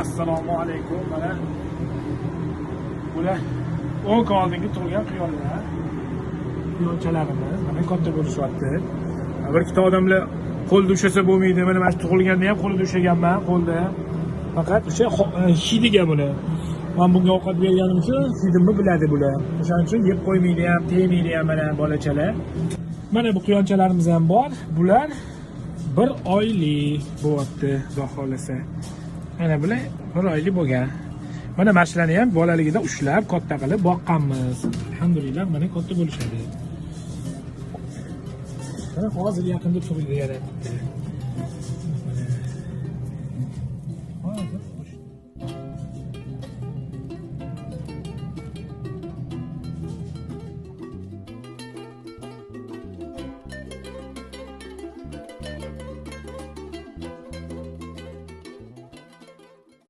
Assalomu alaykum. Mana bular 10 kun oldingi tug'ilgan quyonlar. Quyonchalarimiz mana katta bo'lishyapti. Bir ikkita odamlar qo'lda ushasa bo'lmaydi. Mana mana tug'ilganda ham qo'lda ushlaganman, qo'lda. Faqat o'sha hidiga buni. Men bunga ovqat berganim uchun hidimni biladi bular. O'shaning uchun yeb qo'ymaydi ham, tegmaydi ham mana bolachalar. Mana bu quyonchalarimiz ham bor. Bular 1 oylik bo'lyapti, xudo xolasa. Mana bular 1 oylik bo'lgan. Mana mashinani ham bolaligida ushlab, katta qilib boqqanmiz. Alhamdulillah, mana katta bo'lishadi. Mana hozir yaqinda tug'ildi yana.